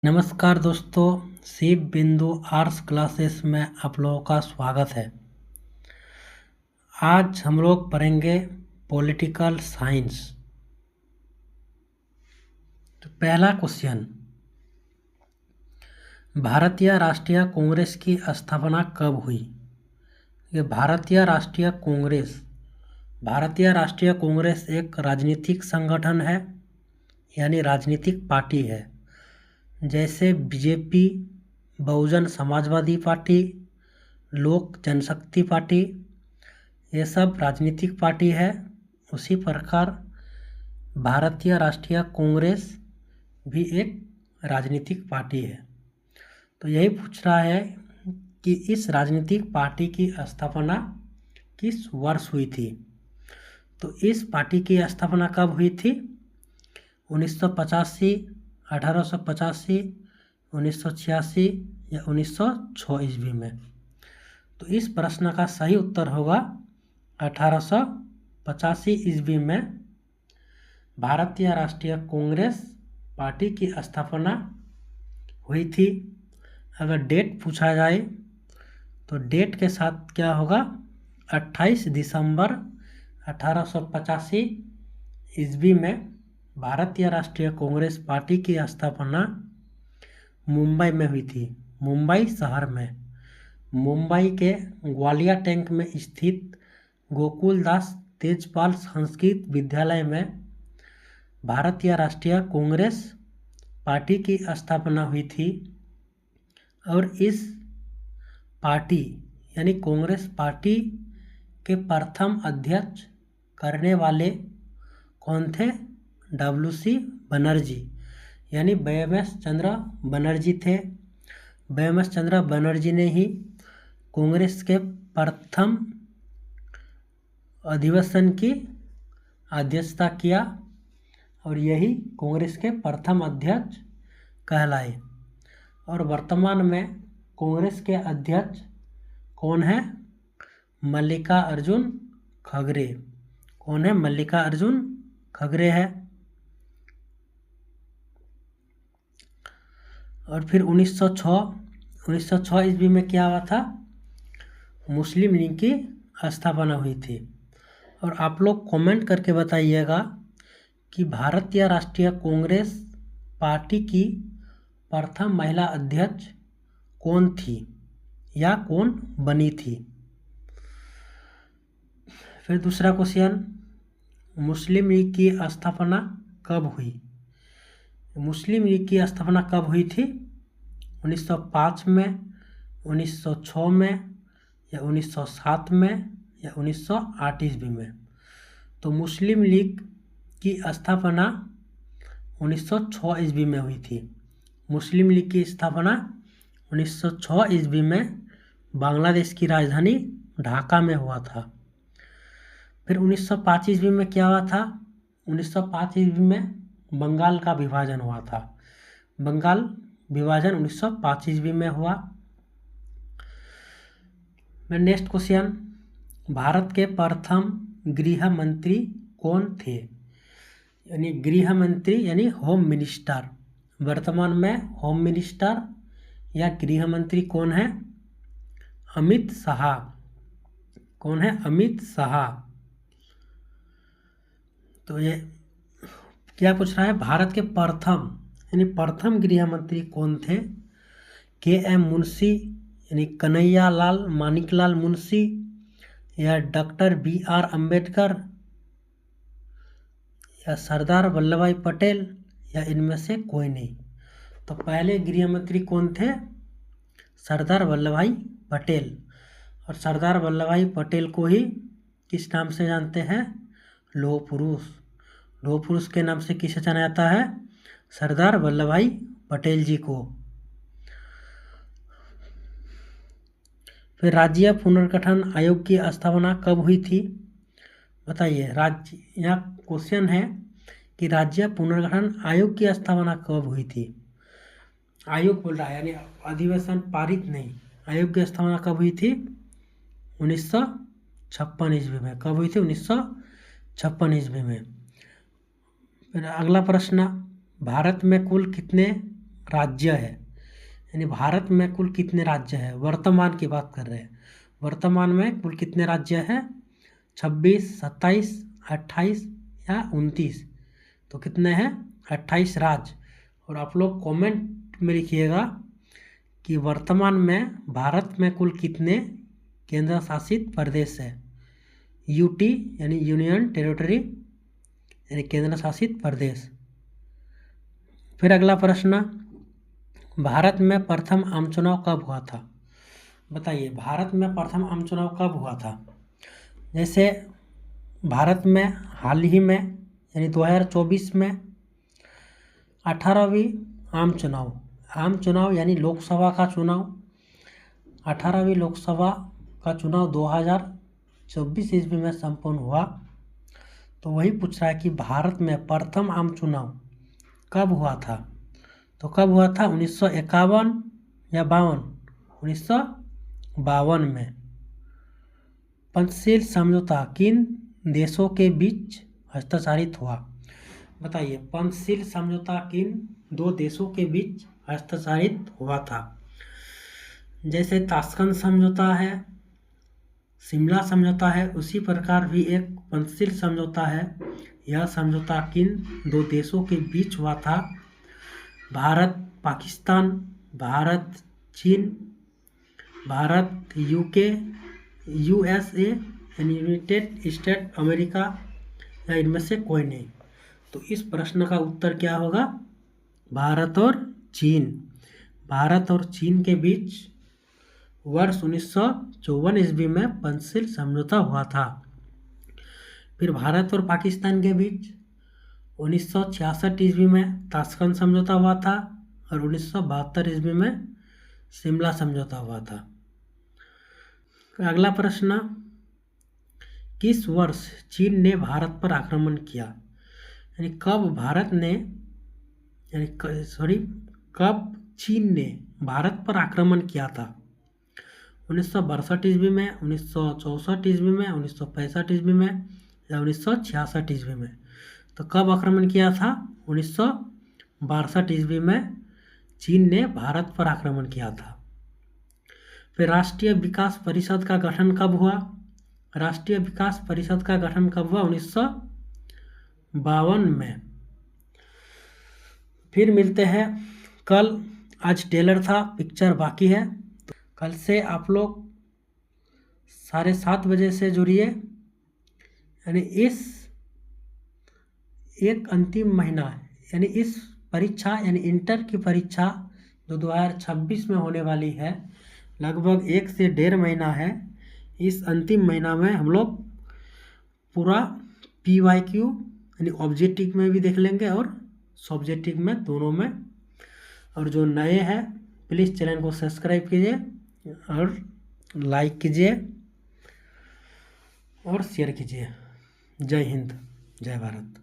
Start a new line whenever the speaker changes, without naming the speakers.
नमस्कार दोस्तों, शिव बिंदु आर्ट्स क्लासेस में आप लोगों का स्वागत है। आज हम लोग पढ़ेंगे पॉलिटिकल साइंस। तो पहला क्वेश्चन, भारतीय राष्ट्रीय कांग्रेस की स्थापना कब हुई? ये भारतीय राष्ट्रीय कांग्रेस एक राजनीतिक संगठन है, यानी राजनीतिक पार्टी है। जैसे बीजेपी, बहुजन समाजवादी पार्टी, लोक जनशक्ति पार्टी, ये सब राजनीतिक पार्टी है। उसी प्रकार भारतीय राष्ट्रीय कांग्रेस भी एक राजनीतिक पार्टी है। तो यही पूछ रहा है कि इस राजनीतिक पार्टी की स्थापना किस वर्ष हुई थी। तो इस पार्टी की स्थापना कब हुई थी? 1985, 1885, 1986 या 1906 ईस्वी में। तो इस प्रश्न का सही उत्तर होगा 1885 ईस्वी में भारतीय राष्ट्रीय कांग्रेस पार्टी की स्थापना हुई थी। अगर डेट पूछा जाए तो डेट के साथ क्या होगा? 28 दिसंबर 1885 ईस्वी में भारतीय राष्ट्रीय कांग्रेस पार्टी की स्थापना मुंबई में हुई थी। मुंबई शहर में, मुंबई के ग्वालिया टैंक में स्थित गोकुलदास तेजपाल संस्कृत विद्यालय में भारतीय राष्ट्रीय कांग्रेस पार्टी की स्थापना हुई थी। और इस पार्टी यानी कांग्रेस पार्टी के प्रथम अध्यक्ष करने वाले कौन थे? WC बनर्जी, यानी WS चंद्र बनर्जी थे। WS चंद्र बनर्जी ने ही कांग्रेस के प्रथम अधिवेशन की अध्यक्षता किया और यही कांग्रेस के प्रथम अध्यक्ष कहलाए। और वर्तमान में कांग्रेस के अध्यक्ष कौन है? मल्लिकार्जुन खड़गे। कौन है? मल्लिकार्जुन खड़गे है। और फिर 1906 ईस्वी में क्या हुआ था? मुस्लिम लीग की स्थापना हुई थी। और आप लोग कमेंट करके बताइएगा कि भारतीय राष्ट्रीय कांग्रेस पार्टी की प्रथम महिला अध्यक्ष कौन थी या कौन बनी थी। फिर दूसरा क्वेश्चन, मुस्लिम लीग की स्थापना कब हुई? मुस्लिम लीग की स्थापना कब हुई थी? 1905 में, 1906 में या 1907 में या 1908 ईस्वी में। तो मुस्लिम लीग की स्थापना 1906 ईस्वी में हुई थी। मुस्लिम लीग की स्थापना 1906 ईस्वी में बांग्लादेश की राजधानी ढाका में हुआ था। फिर 1905 ईस्वी में क्या हुआ था? 1905 ईस्वी में बंगाल का विभाजन हुआ था। बंगाल विभाजन 1905 ईस्वी में हुआ। नेक्स्ट क्वेश्चन, भारत के प्रथम गृह मंत्री कौन थे? यानी गृह मंत्री यानी होम मिनिस्टर। वर्तमान में होम मिनिस्टर या गृह मंत्री कौन है? अमित शाह। कौन है? अमित शाह। तो ये क्या पूछ रहा है? भारत के प्रथम यानी प्रथम गृह मंत्री कौन थे? KM मुंशी यानी कन्हैया लाल मानिकलाल मुंशी या डॉक्टर BR अम्बेडकर या सरदार वल्लभ भाई पटेल या इनमें से कोई नहीं। तो पहले गृह मंत्री कौन थे? सरदार वल्लभ भाई पटेल। और सरदार वल्लभ भाई पटेल को ही किस नाम से जानते हैं? लौह पुरुष। लौह पुरुष के नाम से किसे जाना जाता है? सरदार वल्लभ भाई पटेल जी को। फिर राज्य पुनर्गठन आयोग की स्थापना कब हुई थी? बताइए। यहाँ क्वेश्चन है कि राज्य पुनर्गठन आयोग की स्थापना कब हुई थी? आयोग बोल रहा है, यानी अधिवेशन पारित नहीं। आयोग की स्थापना कब हुई थी? 1956 ईस्वी में। कब हुई थी? 1956 ईस्वी में। फिर अगला प्रश्न, भारत में कुल कितने राज्य है, यानी भारत में कुल कितने राज्य हैं, वर्तमान की बात कर रहे हैं। वर्तमान में कुल कितने राज्य हैं, 26, 27, 28 या 29। तो कितने हैं, 28 राज्य। और आप लोग कमेंट में लिखिएगा कि वर्तमान में भारत में कुल कितने केंद्र शासित प्रदेश है। यूटी यानी यूनियन टेरिटरी यानी केंद्र शासित प्रदेश। फिर अगला प्रश्न, भारत में प्रथम आम चुनाव कब हुआ था। बताइए, भारत में प्रथम आम चुनाव कब हुआ था। जैसे भारत में हाल ही में यानी 2024 में 18वीं आम चुनाव यानी लोकसभा का चुनाव, 18वीं लोकसभा का चुनाव 2024 ईस्वी में संपन्न हुआ। तो वही पूछ रहा है कि भारत में प्रथम आम चुनाव कब हुआ था। तो कब हुआ था, 1951 या 52, 1952 में। पंचशील समझौता किन देशों के बीच हस्ताक्षरित हुआ। बताइए, पंचशील समझौता किन दो देशों के बीच हस्ताक्षरित हुआ था। जैसे ताशकंद समझौता है, शिमला समझौता है, उसी प्रकार भी एक पंचशील समझौता है। यह समझौता किन दो देशों के बीच हुआ था। भारत पाकिस्तान, भारत चीन, भारत यूके, यूएसए यानी यूनाइटेड स्टेट अमेरिका, या इनमें से कोई नहीं। तो इस प्रश्न का उत्तर क्या होगा, भारत और चीन। भारत और चीन के बीच वर्ष 1954 ईस्वी में पंचशील समझौता हुआ था। फिर भारत और पाकिस्तान के बीच 1966 ईस्वी में ताशकंद समझौता हुआ था और 1972 ईस्वी में शिमला समझौता हुआ था। अगला प्रश्न, किस वर्ष चीन ने भारत पर आक्रमण किया। यानी कब चीन ने भारत पर आक्रमण किया था। 1962 ईस्वी में, 1964 ईस्वी में, 1965 ईस्वी में या 1966 ईस्वी में। तो कब आक्रमण किया था, 1962 ईस्वी में चीन ने भारत पर आक्रमण किया था। फिर राष्ट्रीय विकास परिषद का गठन कब हुआ। राष्ट्रीय विकास परिषद का गठन कब हुआ, 1952 में। फिर मिलते हैं कल। आज टेलर था, पिक्चर बाकी है। तो कल से आप लोग 7:30 बजे से जुड़िए। यानी इस एक अंतिम महीना यानी इस परीक्षा यानी इंटर की परीक्षा जो 2026 में होने वाली है, लगभग 1 से 1.5 महीना है। इस अंतिम महीना में हम लोग पूरा PYQ यानी ऑब्जेक्टिव में भी देख लेंगे और सब्जेक्टिव में, दोनों में। और जो नए हैं प्लीज़ चैनल को सब्सक्राइब कीजिए और लाइक कीजिए और शेयर कीजिए। जय हिंद, जय भारत।